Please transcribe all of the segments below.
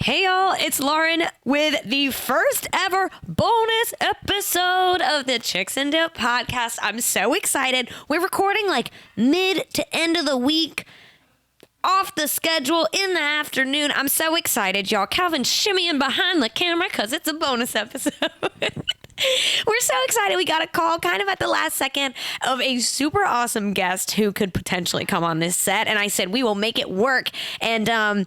Hey y'all, it's Lauren with the first ever bonus episode of the Chicks and Dip podcast. I'm so excited. We're recording like mid to end of the week, off the schedule in the afternoon. I'm so excited, y'all. Calvin's shimmying behind the camera because it's a bonus episode. We're so excited. We got a call kind of at the last second of a super awesome guest who could potentially come on this set. And I said, we will make it work. And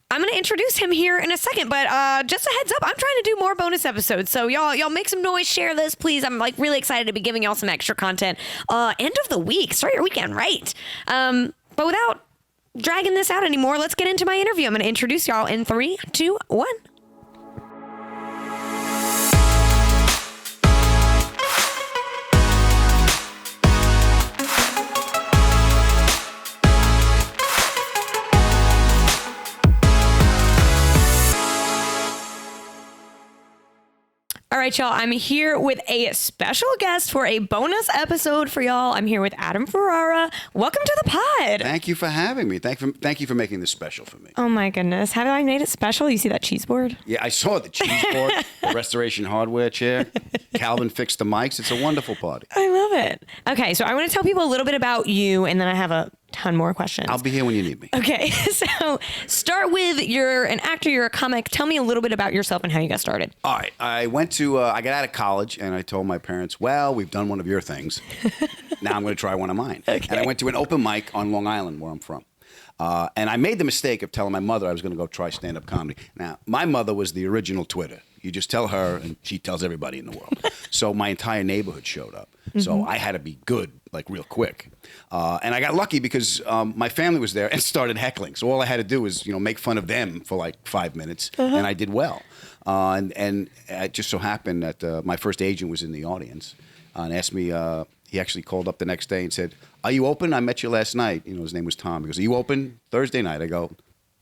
I'm going to introduce him here in a second, but just a heads up, I'm trying to do more bonus episodes. So y'all make some noise, share this, please. I'm like really excited to be giving y'all some extra content. End of the week, start your weekend right. But without dragging this out anymore, let's get into my interview. I'm going to introduce y'all in 3, 2, 1. All right, y'all, I'm here with a special guest for a bonus episode for y'all. I'm here with Adam Ferrara. Welcome to the pod. Thank you for having me. Thank you for making this special for me. Oh, my goodness. How did I made it special? You see that cheese board? Yeah, I saw the cheese board, the restoration hardware chair. Calvin fixed the mics. It's a wonderful party. I love it. Okay, so I want to tell people a little bit about you, and then I have a ton more questions. I'll be here when you need me. Okay, so start with you're an actor, you're a comic. Tell me a little bit about yourself and how you got started. All right, I got out of college and I told my parents, well, we've done one of your things. Now I'm going to try one of mine. Okay. And I went to an open mic on Long Island where I'm from. And I made the mistake of telling my mother I was going to go try stand-up comedy. Now, my mother was the original Twitter. You just tell her and she tells everybody in the world. So my entire neighborhood showed up. Mm-hmm. So I had to be good, like real quick. And I got lucky because my family was there and started heckling. So all I had to do was, make fun of them for like 5 minutes. And I did well. And it just so happened that my first agent was in the audience and asked me, he actually called up the next day and said, are you open? I met you last night. His name was Tom. He goes, are you open Thursday night? I go,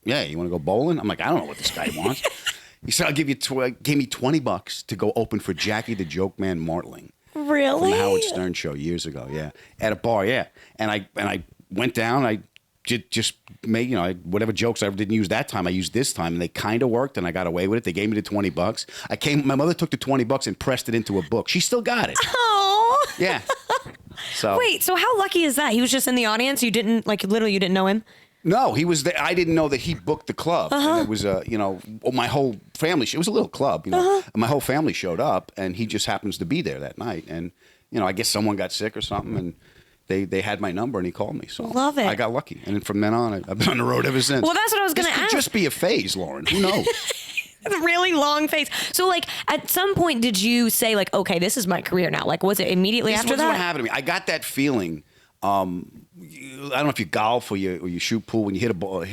yeah, you want to go bowling? I'm like, I don't know what this guy wants. He said, I'll give you, gave me $20 to go open for Jackie the Joke Man Martling. Really? From the Howard Stern show years ago, yeah. At a bar, yeah. And I went down, I just made, whatever jokes I didn't use that time, I used this time, and they kind of worked, and I got away with it. They gave me the $20. My mother took the $20 and pressed it into a book. She still got it. Oh. Yeah. So wait, so how lucky is that? He was just in the audience? You didn't, literally you didn't know him? No, he was there. I didn't know that he booked the club. And it was, my whole family, it was a little club, and my whole family showed up, and he just happens to be there that night. And, I guess someone got sick or something, and they had my number, and he called me. So love it. I got lucky. And from then on, I've been on the road ever since. Well, that's what I was going to ask. This could just be a phase, Lauren. Who knows? It's a really long phase. So, at some point, did you say, okay, this is my career now? Was it immediately after that? This was what happened to me. I got that feeling. I don't know if you golf or you shoot pool. When you hit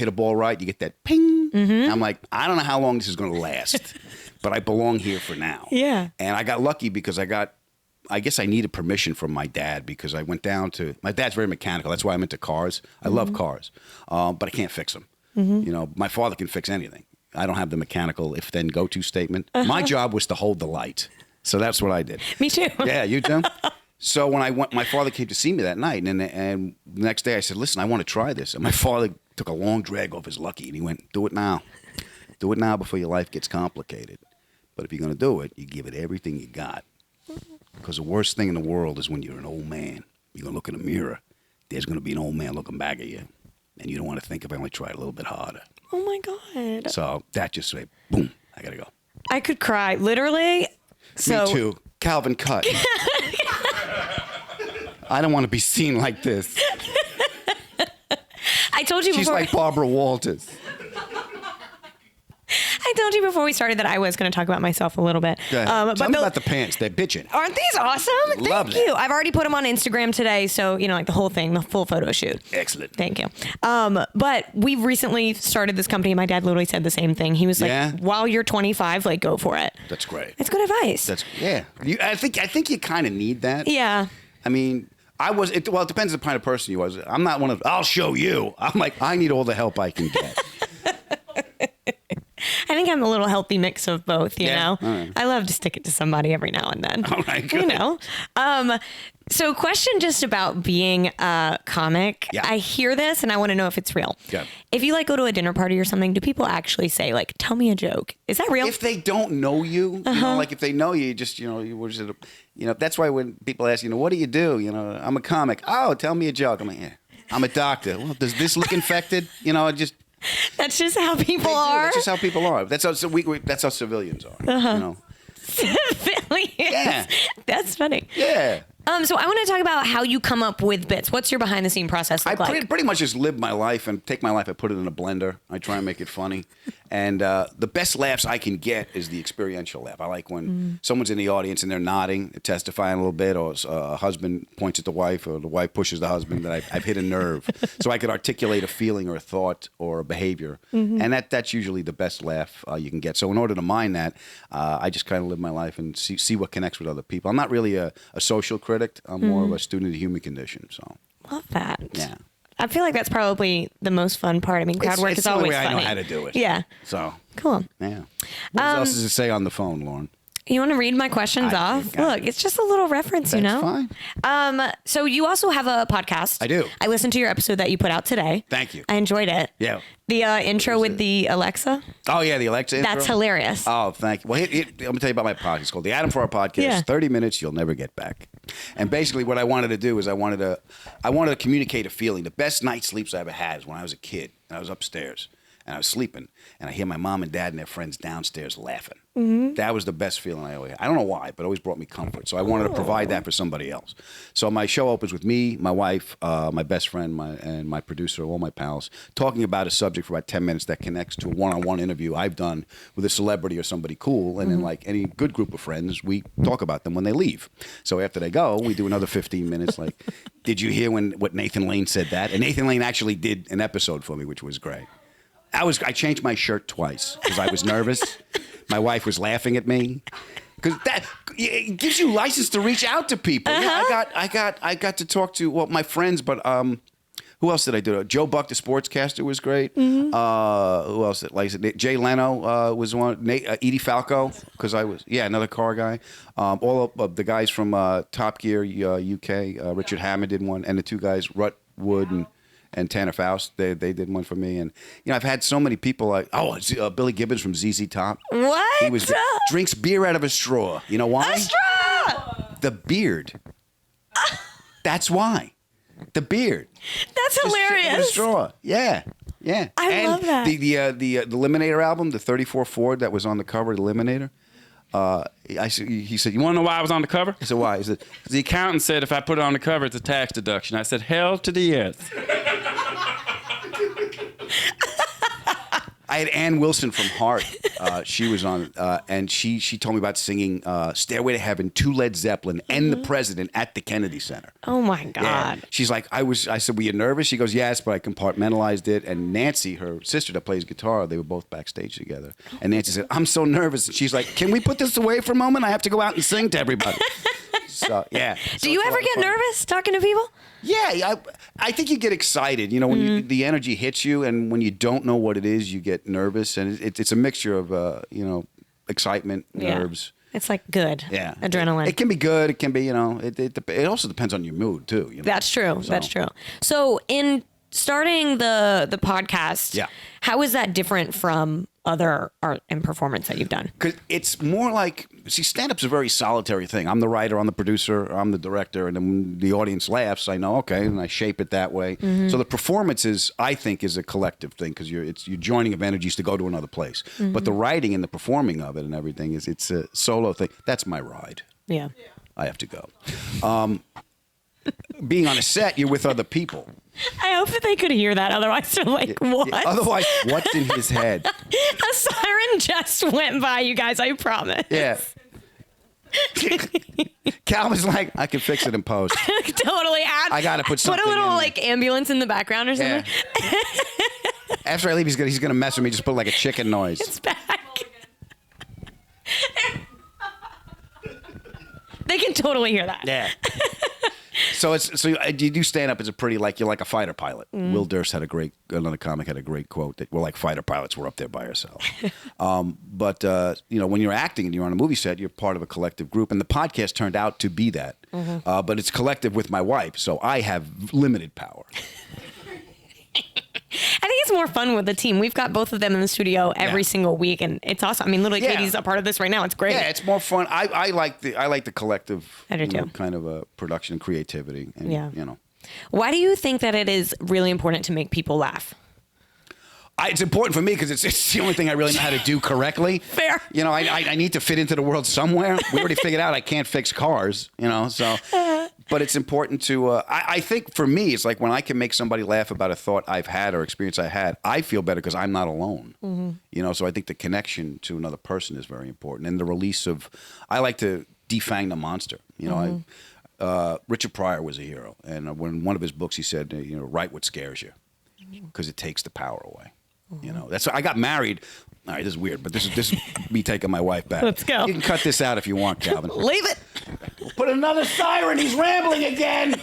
a ball right, you get that ping. Mm-hmm. I'm like, I don't know how long this is going to last, but I belong here for now. Yeah. And I got lucky because I guess I needed permission from my dad because I went down to, my dad's very mechanical. That's why I'm into cars. I love cars, but I can't fix them. Mm-hmm. My father can fix anything. I don't have the mechanical if then go to statement. My job was to hold the light. So that's what I did. Me too. Yeah, you too? So when I went, my father came to see me that night, and the next day I said, listen, I want to try this. And my father took a long drag off his lucky, and he went, do it now. Do it now before your life gets complicated. But if you're going to do it, you give it everything you got. Because the worst thing in the world is when you're an old man. You're going to look in the mirror. There's going to be an old man looking back at you. And you don't want to think if I only tried a little bit harder. Oh, my God. So that just said, boom, I got to go. I could cry, literally. Me too. Calvin, cut. I don't want to be seen like this. I told you She's before. like Barbara Walters. I told you before we started that I was going to talk about myself a little bit. Tell me about the pants. They're bitching. Aren't these awesome? Thank you. I've already put them on Instagram today. So, the whole thing, the full photo shoot. Excellent. Thank you. But we recently started this company. My dad literally said the same thing. He was like, while you're 25, go for it. That's great. It's good advice. I think you kind of need that. Yeah. I mean, it depends on the kind of person you was. I'm not one of, I'll show you. I'm like, I need all the help I can get. I think I'm a little healthy mix of both, you know? All right. I love to stick it to somebody every now and then. All right, good. You know? So question just about being a comic. Yeah. I hear this and I want to know if it's real. Yeah. If you like go to a dinner party or something, do people actually say like, tell me a joke? Is that real? If they don't know you, you know, like if they know you, just, you know, that's why when people ask, you know, what do you do? You know, I'm a comic. Oh, tell me a joke. I'm like, yeah, I'm a doctor. Well, does this look infected? You know, That's just how people are. That's just how people are. That's how that's how civilians are. You know? Civilians. Yeah. That's funny. Yeah. So I want to talk about how you come up with bits. What's your behind the scene process look like? Pretty much just live my life and take my life. I put it in a blender. I try and make it funny. And the best laughs I can get is the experiential laugh. I like when someone's in the audience and they're nodding, testifying a little bit, or a husband points at the wife, or the wife pushes the husband, that I've hit a nerve. So I could articulate a feeling or a thought or a behavior. And that's usually the best laugh you can get. So in order to mine that, I just kind of live my life and see what connects with other people. I'm not really a social critic. I'm more of a student of the human condition. So love that. Yeah. I feel like that's probably the most fun part. I mean, crowd work is always funny. It's the only way I know how to do it. Yeah. So cool. Yeah. What else does it say on the phone, Lauren? You want to read my questions off? Look, it's just a little reference, you know? Fine. So you also have a podcast. I do. I listened to your episode that you put out today. Thank you. I enjoyed it. Yeah. The intro with the Alexa. Oh, yeah, the Alexa intro. That's hilarious. Oh, thank you. Well, I'm going to tell you about my podcast. It's called the Adam Ferrara Podcast. Yeah. 30 minutes you'll never get back. And basically what I wanted to do is I wanted to communicate a feeling. The best night sleeps I ever had is when I was a kid and I was upstairs and I was sleeping and I hear my mom and dad and their friends downstairs laughing. That was the best feeling I always had. I don't know why, but it always brought me comfort. So I wanted to provide that for somebody else. So my show opens with me, my wife, my best friend, and my producer, all my pals, talking about a subject for about 10 minutes that connects to a one-on-one interview I've done with a celebrity or somebody cool. And then like any good group of friends, we talk about them when they leave. So after they go, we do another 15 minutes like, did you hear what Nathan Lane said that? And Nathan Lane actually did an episode for me, which was great. I changed my shirt twice because I was nervous. My wife was laughing at me because that it gives you license to reach out to people. Yeah, I got to talk to my friends, but who else did I do? Joe Buck, the sportscaster, was great. Who else? Like I said, Jay Leno was one. Edie Falco, because another car guy. All of the guys from Top Gear UK. Richard Hammond did one, and the two guys Rut Wood and Tanner Faust, they did one for me. And, I've had so many people like, Billy Gibbons from ZZ Top. What? He drinks beer out of a straw. You know why? A straw! The beard. That's why. The beard. That's hilarious. Just a straw. Yeah. Yeah. I love that. The Eliminator album, the 34 Ford that was on the cover of the Eliminator. He said, you want to know why I was on the cover? I said, why? He said, the accountant said if I put it on the cover, it's a tax deduction. I said, hell to the yes. I had Ann Wilson from Heart. She was on, and she told me about singing "Stairway to Heaven" to Led Zeppelin and the President at the Kennedy Center. Oh my God! Yeah. She's like, I said, were you nervous? She goes, yes, but I compartmentalized it. And Nancy, her sister that plays guitar, they were both backstage together. And Nancy said, I'm so nervous. And she's like, can we put this away for a moment? I have to go out and sing to everybody. So yeah. Do you ever get nervous talking to people? Yeah, I think you get excited. When the energy hits you, and when you don't know what it is, you get nervous, and it's a mixture of excitement, nerves. It's like good. Yeah, adrenaline. It can be good. It can be it also depends on your mood too. That's true. That's true. So in starting the podcast, how is that different from other art and performance that you've done? Because it's more like, stand-up's a very solitary thing. I'm the writer, I'm the producer, I'm the director, and then when the audience laughs, I know, okay, and I shape it that way. So the performance I think, is a collective thing because you're joining of energies to go to another place. But the writing and the performing of it and everything it's a solo thing. That's my ride. Yeah. I have to go. Being on a set, you're with other people. I hope that they could hear that. Otherwise, they're like, what? Yeah, otherwise, what's in his head? A siren just went by, you guys. I promise. Yeah. Calvin's like, I can fix it in post. Totally. I got to put something Put a little in ambulance in the background or something. Yeah. After I leave, he's gonna mess with me. Just put like a chicken noise. It's back. They can totally hear that. Yeah. you do stand up. It's a pretty you're like a fighter pilot. Will Durst another comic had a great quote that we're like fighter pilots. We're up there by ourselves. But when you're acting and you're on a movie set, you're part of a collective group, and the podcast turned out to be that. But it's collective with my wife, so I have limited power. I think it's more fun with the team. We've got both of them in the studio every single week, and it's awesome. I mean, literally, Katie's a part of this right now. It's great. Yeah, it's more fun. I like the collective kind of a production and creativity. And, Why do you think that it is really important to make people laugh? It's important for me because it's the only thing I really know how to do correctly. Fair. I need to fit into the world somewhere. We already figured out I can't fix cars, so. But it's important to, I think for me, it's like when I can make somebody laugh about a thought I've had or experience I had, I feel better because I'm not alone. So I think the connection to another person is very important. And the release of, I like to defang the monster. Richard Pryor was a hero. And when one of his books, he said, write what scares you because it takes the power away. That's I got married. All right, this is weird, but this is me taking my wife back. Let's go. You can cut this out if you want, Calvin. Leave it. We'll put another siren. He's rambling again.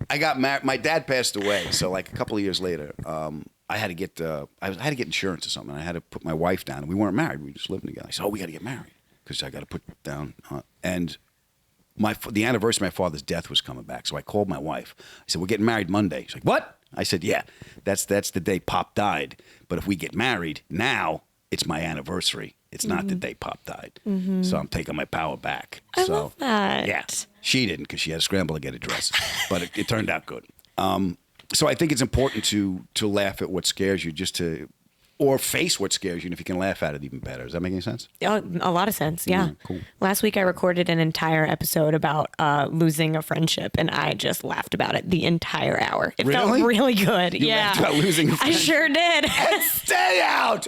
I got married. My dad passed away, so like a couple of years later, I had to get insurance or something. I had to put my wife down, and we weren't married. We were just living together. I said, "Oh, we got to get married because I got to put down." And the anniversary of my father's death was coming back, so I called my wife. I said, "We're getting married Monday." She's like, "What?" I said, "Yeah, that's the day Pop died. But if we get married now, it's my anniversary. It's not the day Pop died. So I'm taking my power back." I love that. Yeah, she didn't because she had to scramble to get a dress, but it turned out good. So I think it's important to laugh at what scares you, or face what scares you, and if you can laugh at it, even better. Does that make any sense? A lot of sense, yeah. Cool. Last week I recorded an entire episode about losing a friendship, and I just laughed about it the entire hour. It felt really good. You laughed about losing a friendship? I sure did. And stay out!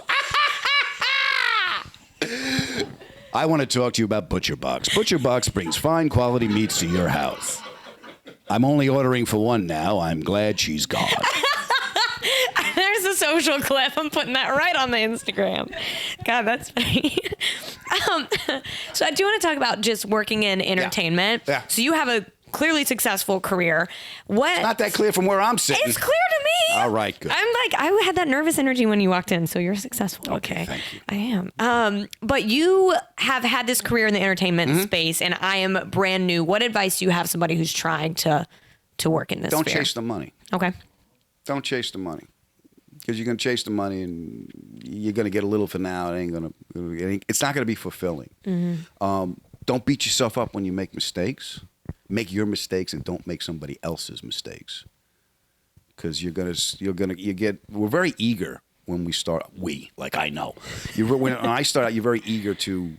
I want to talk to you about Butcher Box. Butcher Box brings fine quality meats to your house. I'm only ordering for one now. I'm glad she's gone. There's a social clip. I'm putting that right on the Instagram. God, that's funny. So I do want to talk about just working in entertainment. Yeah. So you have a clearly successful career. It's not that clear from where I'm sitting. It's clear to me. All right, good. I had that nervous energy when you walked in, so you're successful. Okay. Thank you. I am. But you have had this career in the entertainment space, and I am brand new. What advice do you have somebody who's trying to work in this Don't sphere? chase the money. Okay. Don't chase the money. Because you're going to chase the money and you're going to get a little for now. It's not going to be fulfilling. Don't beat yourself up when you make mistakes. Make your mistakes and don't make somebody else's mistakes. Because we're very eager when we start. I know. When I start out, you're very eager to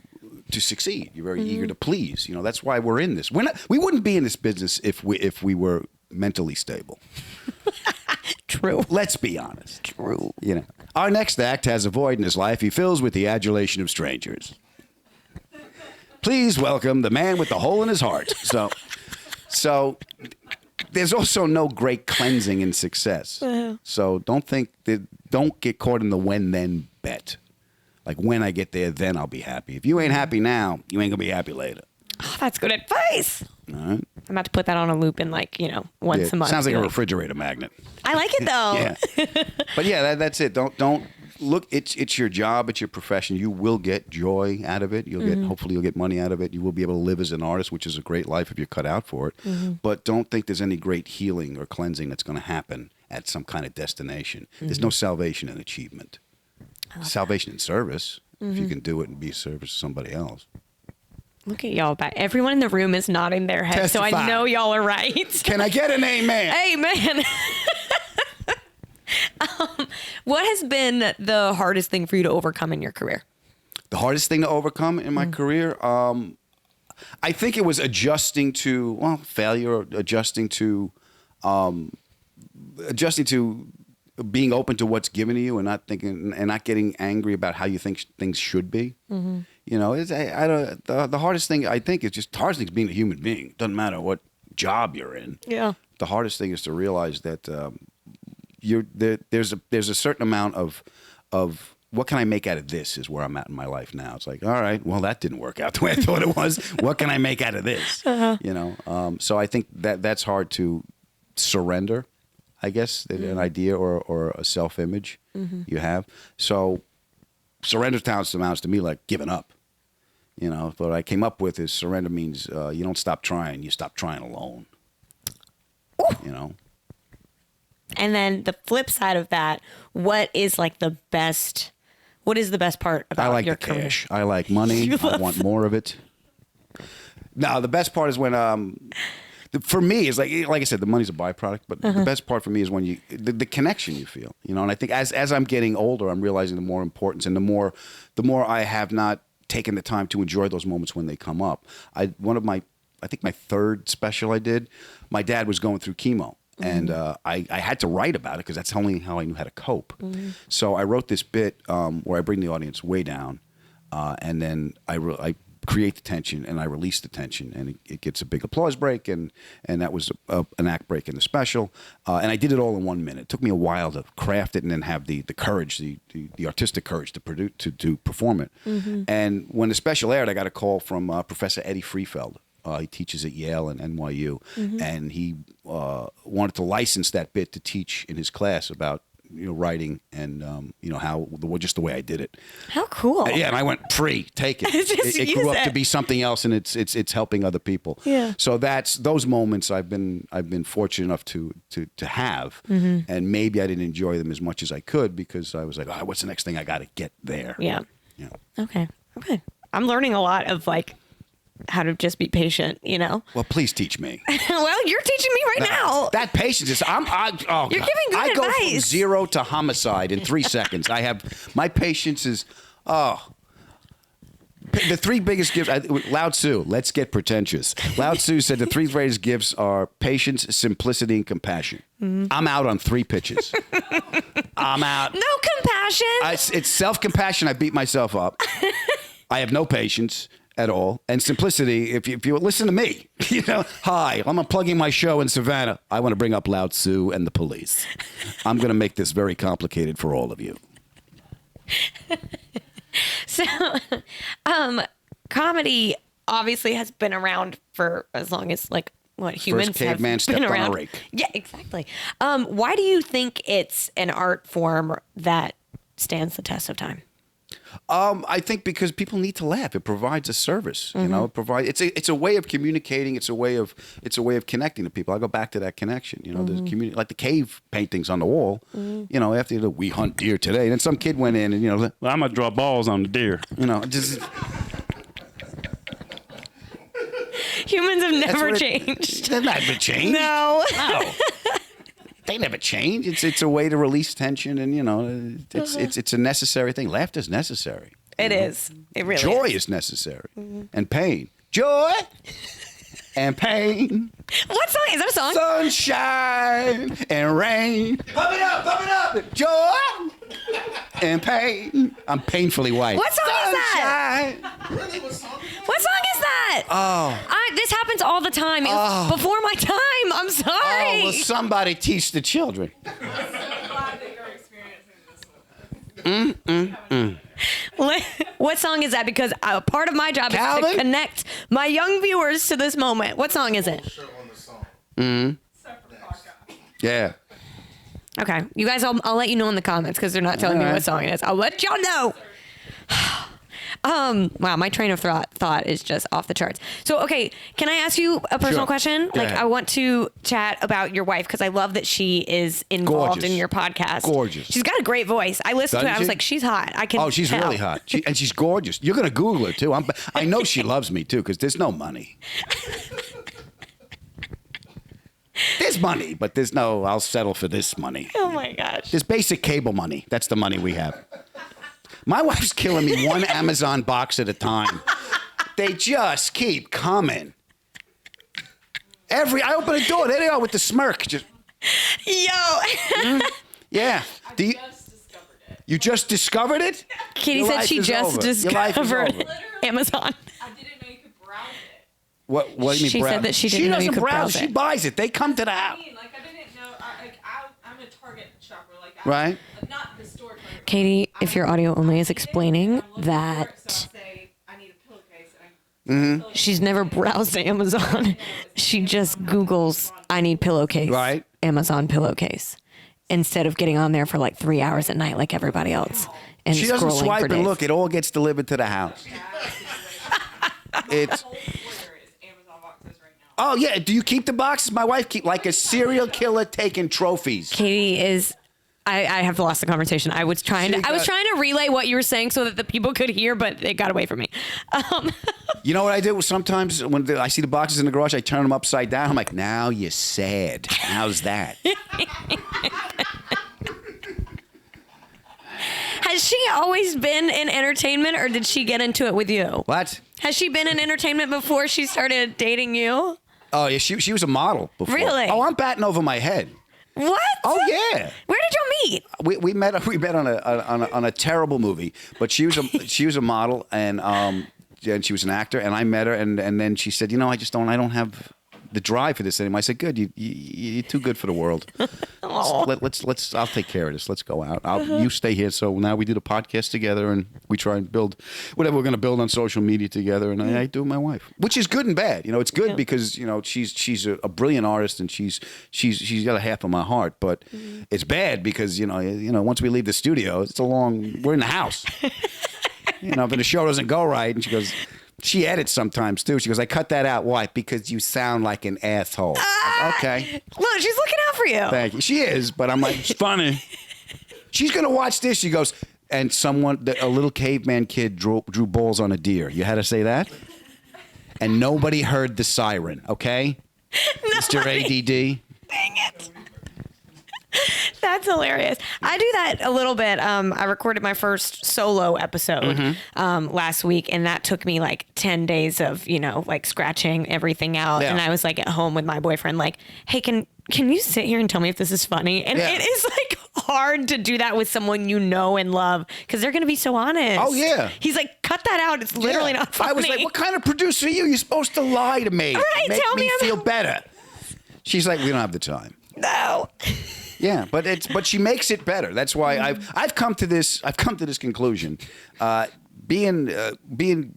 succeed. You're very eager to please. That's why we're in this. We wouldn't be in this business if we were mentally stable. True. Let's be honest. True. Our next act has a void in his life he fills with the adulation of strangers. Please welcome the man with the hole in his heart. So there's also no great cleansing in success. So don't get caught in the when-then bet. Like, when I get there, then I'll be happy. If you ain't happy now, you ain't gonna be happy later. Oh, that's good advice. All right. I'm about to put that on a loop in once a month. Sounds like a refrigerator magnet. I like it though. Yeah. But yeah, that's it. Don't look. It's your job. It's your profession. You will get joy out of it. Hopefully you'll get money out of it. You will be able to live as an artist, which is a great life if you're cut out for it. But don't think there's any great healing or cleansing that's going to happen at some kind of destination. There's no salvation in achievement. Salvation in service. If you can do it and be of service to somebody else. Look at y'all back. Everyone in the room is nodding their head, Testify. so I know y'all are right. Can I get an amen? Amen. What has been the hardest thing for you to overcome in your career? The hardest thing to overcome in my career? I think it was adjusting to, failure, adjusting to being open to what's given to you and not thinking and not getting angry about how you think things should be. The hardest thing I think is hardest thing is being a human being. It doesn't matter what job you're in. Yeah. The hardest thing is to realize that there's a certain amount of what can I make out of this is where I'm at in my life now. It's like, all right, well, that didn't work out the way I thought it was. What can I make out of this? You know, so I think that's hard to surrender, I guess, an idea or a self-image you have. So surrender amounts to me like giving up. You know, what I came up with is surrender means you don't stop trying, you stop trying alone. Ooh. You know? And then the flip side of that, what is the best part about your career? Cash. I like money. I want more of it. No, the best part is when, for me, is like I said, the money's a byproduct, but the best part for me is when the connection you feel, you know, and I think as I'm getting older, I'm realizing the more importance and the more I have not taken the time to enjoy those moments when they come up. I think my third special I did, my dad was going through chemo. And I had to write about it because that's only how I knew how to cope. So I wrote this bit where I bring the audience way down, and then I create the tension and I release the tension, and it gets a big applause break, and that was an act break in the special. And I did it all in 1 minute. It took me a while to craft it and then have the courage, the artistic courage to perform it. And when the special aired, I got a call from Professor Eddie Freefeld. He teaches at Yale and NYU, and he wanted to license that bit to teach in his class about writing and how just the way I did it. How cool! Yeah, and I went take it. It grew up to be something else, and it's helping other people. Yeah. So that's those moments I've been fortunate enough to have, and maybe I didn't enjoy them as much as I could because I was like, what's the next thing I got to get there? Yeah. Okay. I'm learning a lot of how to just be patient, Well, please teach me. Well, you're teaching me right now. That patience is, you're giving good I go advice. from 0 to homicide in 3 seconds. My patience is, the 3 biggest gifts, Lao Tzu, let's get pretentious. Lao Tzu said the 3 greatest gifts are patience, simplicity, and compassion. I'm out on 3 pitches. I'm out. No compassion. It's self-compassion. I beat myself up. I have no patience at all. And simplicity, if you listen to me, hi, I'm plugging my show in Savannah. I want to bring up Lao Tzu and the police. I'm going to make this very complicated for all of you. So, comedy obviously has been around for as long as humans First caveman have been stepped around. on a rake. Yeah, exactly. Why do you think it's an art form that stands the test of time? I think because people need to laugh. It provides a service. It's a way of communicating. It's a way of connecting to people. I go back to that connection. The community, like the cave paintings on the wall. After we hunt deer today, and then some kid went in and well, I'm gonna draw balls on the deer. Just. Humans have never changed. They've never changed. No. They never change. It's a way to release tension, and it's a necessary thing. Laughter is necessary. It is. It really Joy is. is necessary, and pain. Joy and pain. What song is that? A song? Sunshine and rain. Pump it up. Joy and pain. I'm painfully white. What song is that? Really? What song? What song is that? Oh. This happens all the time. It was before my time. I'm sorry. Oh, well, somebody teach the children. I'm so glad that you're experiencing this one. What song is that? Because a part of my job is to connect my young viewers to this moment. What song is it? On the song. Separate podcast. Yeah. Okay. You guys, I'll let you know in the comments because they're not telling me what song it is. I'll let y'all know. Wow, my train of thought is just off the charts. So, okay, can I ask you a personal question? Go ahead. I want to chat about your wife because I love that she is involved in your podcast. Gorgeous. She's got a great voice. I listened to it. I was like, she's hot. I can. Oh, she's tell. really hot. And she's gorgeous. You're gonna Google her too. I know she loves me too because there's no money. There's money, but there's no. I'll settle for this money. Oh my gosh. There's basic cable money. That's the money we have. My wife's killing me one Amazon box at a time. They just keep coming. I open a door, there they are with the smirk. Just, Yo. yeah. You just discovered it? Katie said she just discovered Amazon. I didn't know you could browse it. What do you mean She browse? said that she didn't know you doesn't could browse She it. buys it. They come to the house. I didn't know. I'm a Target shopper. Right. Not the store. Katie, if your audio only is explaining that Say, I need a pillowcase. she's never browsed Amazon. She just Googles, I need pillowcase. Right. Amazon pillowcase. Instead of getting on there for like 3 hours at night like everybody else. And She doesn't scrolling swipe for and days. look. It all gets delivered to the house. It's. Whole order is Amazon boxes right now. Oh yeah. Do you keep the boxes? My wife keep like a serial killer taking trophies. Katie is. I have lost the conversation. I was trying to relay what you were saying so that the people could hear, but it got away from me. You know what I do sometimes when I see the boxes in the garage, I turn them upside down. I'm like, now you're sad. How's that? Has she always been in entertainment, or did she get into it with you? What? Has she been in entertainment before she started dating you? Oh yeah, she was a model before. Really? Oh, I'm batting over my head. What? Oh yeah. Where did you meet? We met on a terrible movie, but she was a model and she was an actor, and I met her and then she said, I don't have the drive for this anymore. I said, good, you're too good for the world. Let's I'll take care of this. Let's go out. You stay here. So now we did a podcast together and we try and build whatever we're going to build on social media together. And I do with my wife, which is good and bad. It's good because she's a brilliant artist and she's got a half of my heart. But it's bad because once we leave the studio, we're in the house. If the show doesn't go right, and she edits sometimes too. She goes, I cut that out. Why? Because you sound like an asshole. Okay. Look, she's looking out for you. Thank you. She is, but I'm like, it's funny. She's going to watch this. She goes, and a little caveman kid drew balls on a deer. You had to say that? And nobody heard the siren, okay? Mr. ADD. Dang it. That's hilarious. I do that a little bit. I recorded my first solo episode last week, and that took me like 10 days of, scratching everything out. Yeah. And I was like at home with my boyfriend, like, hey, can you sit here and tell me if this is funny? And it is like hard to do that with someone you know and love because they're going to be so honest. Oh, yeah. He's like, cut that out. It's literally not funny. I was like, what kind of producer are you? You're supposed to lie to me. All right, Make tell me feel better. She's like, we don't have the time. No. Yeah, but she makes it better. That's why I've come to this conclusion.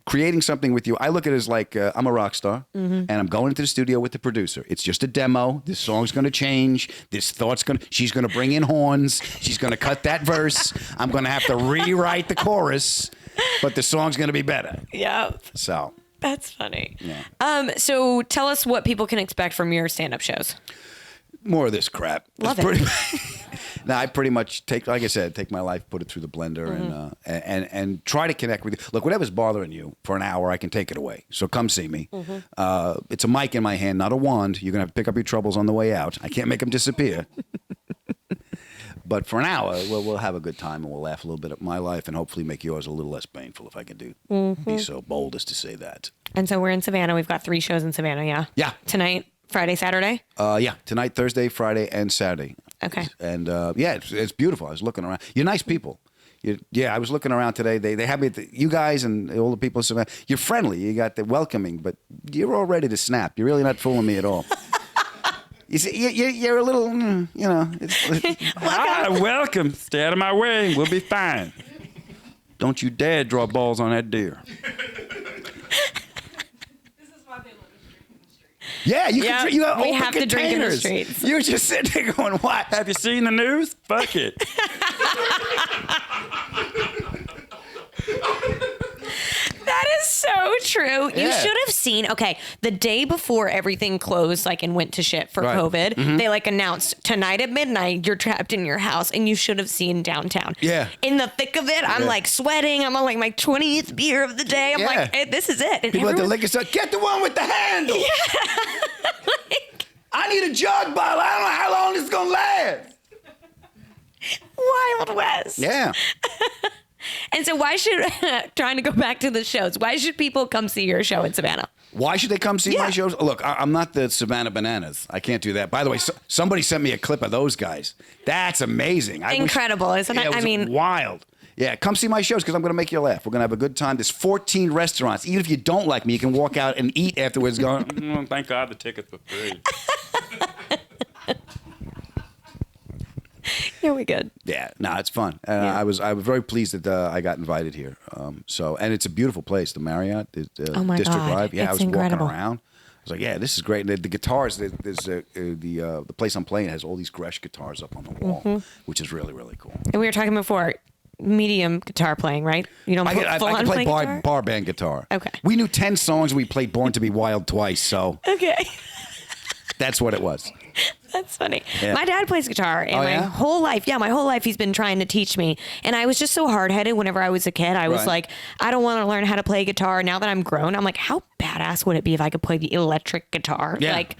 Creating something with you, I look at it as like I'm a rock star, and I'm going into the studio with the producer. It's just a demo. This song's going to change. She's going to bring in horns. She's going to cut that verse. I'm going to have to rewrite the chorus, but the song's going to be better. Yep. So That's funny. Yeah. So tell us what people can expect from your stand-up shows. More of this crap. Love No, I pretty much take my life, put it through the blender, and try to connect with you. Look, whatever's bothering you for an hour, I can take it away. So come see me. It's a mic in my hand, not a wand. You're gonna have to pick up your troubles on the way out. I can't make them disappear. But for an hour, we'll have a good time and we'll laugh a little bit at my life and hopefully make yours a little less painful, if I can be so bold as to say that. And so we're in Savannah. We've got 3 shows in Savannah. Yeah. Yeah. Tonight, Friday, Saturday. Yeah. Tonight, Thursday, Friday, and Saturday. Okay. And it's beautiful. I was looking around. You're nice people. I was looking around today. They have me. You guys and all the people in Savannah. You're friendly. You got the welcoming, but you're all ready to snap. You're really not fooling me at all. You see, you're a little, Welcome. Stay out of my way. We'll be fine. Don't you dare draw balls on that deer. This is why they let us drink in the street. Yeah, you Yep, can. You got we open have to drink in the containers. streets. You're just sitting there going, "What? Have you seen the news? Fuck it. That is so true. You Yeah. should have seen, the day before everything closed, and went to shit for Right. COVID, they announced tonight at midnight, you're trapped in your house, and you should have seen downtown. Yeah. In the thick of it, I'm sweating. I'm on my 20th beer of the day. I'm Yeah. hey, this is it. And People at the everyone- liquor store, get the one with the handle. I need a jug bottle. I don't know how long this is gonna last. Wild West. Yeah. And so why should, trying to go back to the shows, why should people come see your show in Savannah? Why should they come see my shows? Look, I'm not the Savannah Bananas. I can't do that. By the way, somebody sent me a clip of those guys. That's amazing. Incredible, isn't it? It was wild. Yeah, come see my shows because I'm going to make you laugh. We're going to have a good time. There's 14 restaurants. Even if you don't like me, you can walk out and eat afterwards going, Thank God the tickets were free. You'll be good. Yeah, no, it's fun. Yeah. I was very pleased that I got invited here. And it's a beautiful place. The Marriott, Oh my District God. Drive. Yeah, It's I was incredible. walking around. I was like, yeah, this is great. And the guitars, the place I'm playing has all these Gresh guitars up on the wall, which is really, really cool. And we were talking before, medium guitar playing, right? You don't I can full-on play guitar? bar band guitar. Okay. We knew 10 songs. We played Born to Be Wild twice, so Okay. that's what it was. That's funny. Yeah. My dad plays guitar, and Oh, my yeah? whole life, he's been trying to teach me. And I was just so hard-headed whenever I was a kid. I was Right. like, I don't want to learn how to play guitar. Now that I'm grown, I'm like, how badass would it be if I could play the electric guitar? Yeah. Like,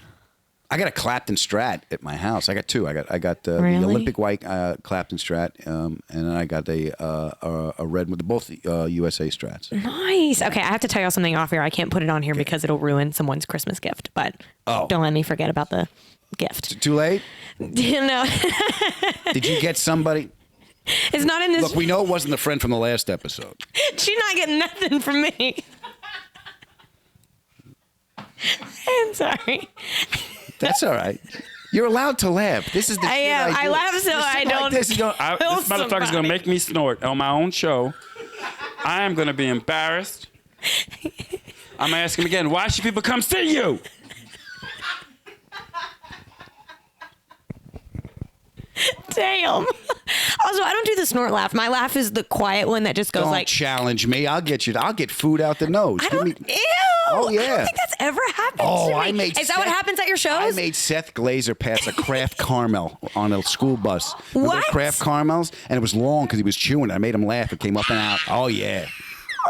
I got a Clapton Strat at my house. I got two. I got Really? the Olympic white Clapton Strat, and then I got a red with both USA Strats. nice. Okay, I have to tell y'all something off here. I can't put it on here because it'll ruin someone's Christmas gift. But don't let me forget about the gift. Too late? You know, Did you get somebody? it's not in this. Look, we know it wasn't the friend from the last episode. She's not getting nothing from me. I'm sorry. That's all right. You're allowed to laugh. This is the I shit am. I do. laugh so You sit I like don't this, you don't- This kill motherfucker's going somebody. to make me snort on my own show. I am going to be embarrassed. I'm going to ask him again, why should people come see you? Damn. Also, I don't do the snort laugh. My laugh is the quiet one that just goes Don't like. challenge me. I'll get you. I'll get food out the nose. I Give don't. me- Ew. Oh, I yeah. don't think that's ever happened. Oh, to me. I made. Is that what Seth- happens at your shows? I made Seth Glazer pass a Kraft caramel on a school bus. Remember What? Kraft caramels, and it was long because he was chewing it. I made him laugh. It came up and out. Oh yeah,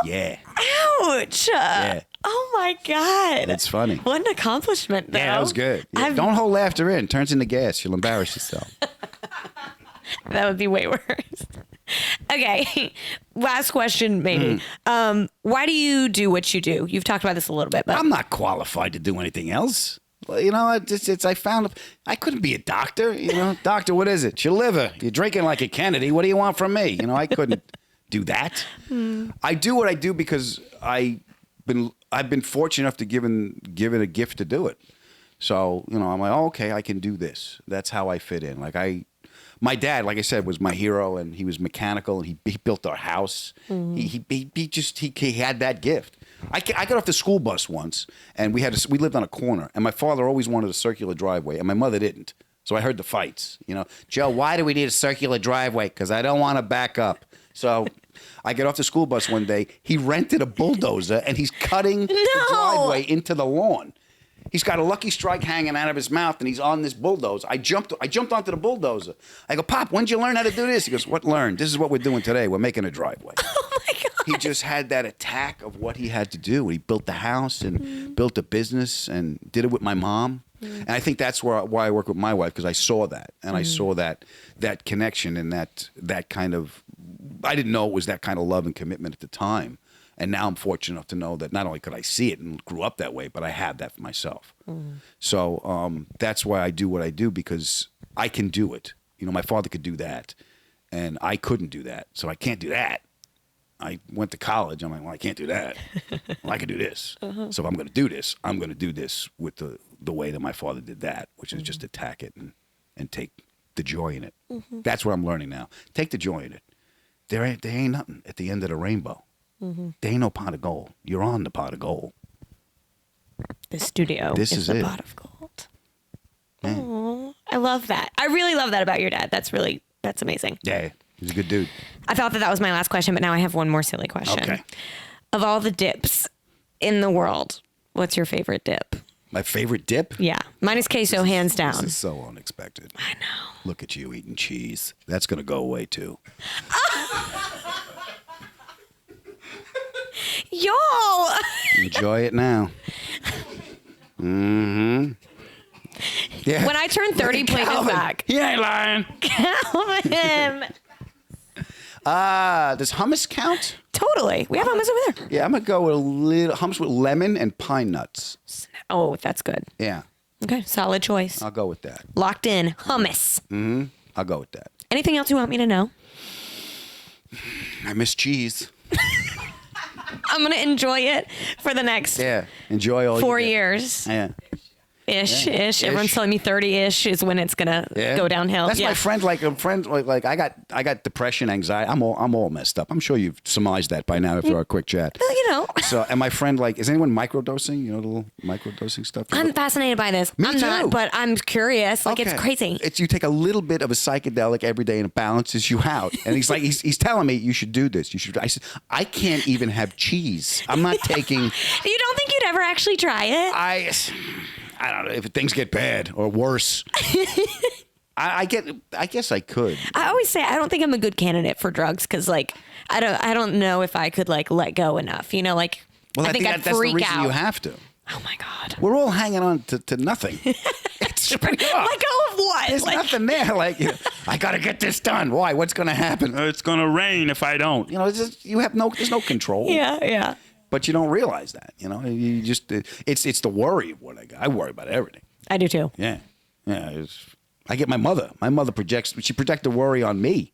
yeah. Ouch. Oh my God. It's funny. What an accomplishment, though. Yeah, that was good. Yeah, I've- don't hold laughter in. Turns into gas. You'll embarrass yourself. That would be way worse. Okay. Last question, maybe. Why do you do what you do? You've talked about this a little bit, but I'm not qualified to do anything else. Well, you know, I found I couldn't be a doctor. You know, doctor, what is it? Your liver. You're drinking like a Kennedy. What do you want from me? You know, I couldn't do that. I do what I do because I've been fortunate enough to given a gift to do it. So you know, I'm like, oh, okay, I can do this. That's how I fit in. My dad, like I said, was my hero, and he was mechanical, and he built our house. He had that gift. I got off the school bus once, and we lived on a corner, and my father always wanted a circular driveway, and my mother didn't. So I heard the fights. You know, Joe, why do we need a circular driveway? Because I don't want to back up. So I get off the school bus one day. He rented a bulldozer, and he's cutting the driveway into the lawn. He's got a Lucky Strike hanging out of his mouth, and he's on this bulldozer. I jumped onto the bulldozer. I go, Pop, when did you learn how to do this? He goes, what learn? This is what we're doing today. We're making a driveway. oh my God. He just had that attack of what he had to do. He built the house and built a business and did it with my mom. And I think that's why I work with my wife, because I saw that. And I saw that connection and that kind of, I didn't know it was that kind of love and commitment at the time. And now I'm fortunate enough to know that not only could I see it and grew up that way, but I have that for myself. So that's why I do what I do, because I can do it. You know, my father could do that, and I couldn't do that. So I can't do that. I went to college. I'm like, well, I can't do that. Well, I can do this. So if I'm going to do this, I'm going to do this with the way that my father did that, which is just attack it and take the joy in it. That's what I'm learning now. Take the joy in it. There ain't nothing at the end of the rainbow. There ain't no pot of gold. You're on the pot of gold. The studio This is is the it. pot of gold. Oh, I love that. I really love that about your dad. That's amazing. Yeah, he's a good dude. I thought that was my last question, but now I have one more silly question. Okay. Of all the dips in the world, what's your favorite dip? My favorite dip? Yeah. Mine is queso, hands This down. is so unexpected. I know. Look at you eating cheese. That's going to go away too. Y'all. Enjoy it now. Mm-hmm. Yeah. When I turn 30, play this Calvin. back. He ain't lying. Calvin. Does hummus count? Totally. We have hummus over there. Yeah, I'm going to go with a little hummus with lemon and pine nuts. Oh, that's good. Yeah, Okay. Solid choice. I'll go with that. Locked in. Hummus. I'll go with that. Anything else you want me to know? I miss cheese. I'm going to enjoy it for the next Yeah, enjoy all 4 you get. years. Yeah. Ish. Ish. Everyone's telling me 30-ish is when it's gonna go downhill. That's my friend. Like a friend. Like I got depression, anxiety. I'm all messed up. I'm sure you've surmised that by now after our quick chat. Well, you know. So, and my friend, like, is anyone microdosing? You know, the little microdosing stuff. I'm fascinated by this. Me I'm too. not, but I'm curious. Like, it's Okay. crazy. It's you take a little bit of a psychedelic every day and it balances you out. And he's like, he's telling me you should do this. You should. I said, I can't even have cheese. I'm not taking. You don't think you'd ever actually try it? I don't know if things get bad or worse. I guess I could. I always say I don't think I'm a good candidate for drugs because, like, I don't know if I could like let go enough. You know, like, Well, I think I'd that's the freak reason out. you have to. Oh my god. We're all hanging on to nothing. It's pretty hard. Let go of what? There's Like, nothing there. Like, you know, I got to get this done. Why? What's going to happen? It's gonna rain if I don't. You know, there's no control. yeah. But you don't realize that. You know, you just it's the worry of what I got. I worry about everything. I do too. Yeah. I get my mother. My mother she projected worry on me.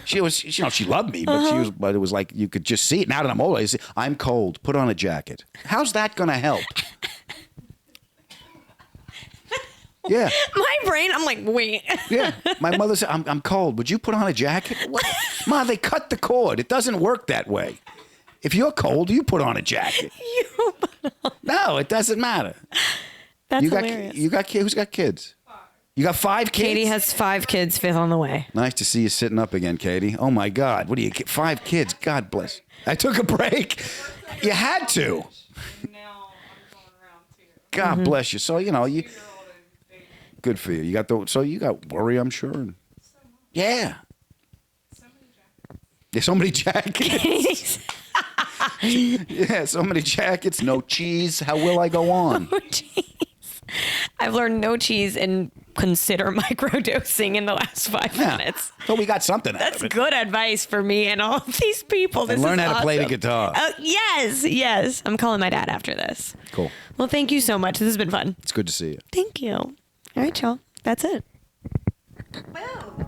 She loved me, but but it was like you could just see it. Now that I'm older, I'm cold. Put on a jacket. How's that going to help? Yeah. My brain, I'm like, wait. Yeah. My mother said, I'm cold. Would you put on a jacket? What? Ma, they cut the cord. It doesn't work that way. If you're cold, you put on a jacket. No, it doesn't matter. That's hilarious. You got kids? Who's got kids? 5. You got 5 kids? Katie has 5 kids, 5th on the way. Nice to see you sitting up again, Katie. Oh my God. What do you get? 5 kids. God bless. I took a break. You had to. And now I'm going around too. God bless you. So, you know, 2-year-old and baby. good for you. You got worry, I'm sure. And, yeah. There's so many jackets. Yeah, so many jackets, no cheese. How will I go on? Oh, jeez. I've learned no cheese and consider microdosing in the last 5 minutes. So we got something out That's of it. good advice for me and all of these people. This And learn is how to play the awesome. guitar. Yes. I'm calling my dad after this. Cool. Well, thank you so much. This has been fun. It's good to see you. Thank you. All right, y'all. That's it. Boom.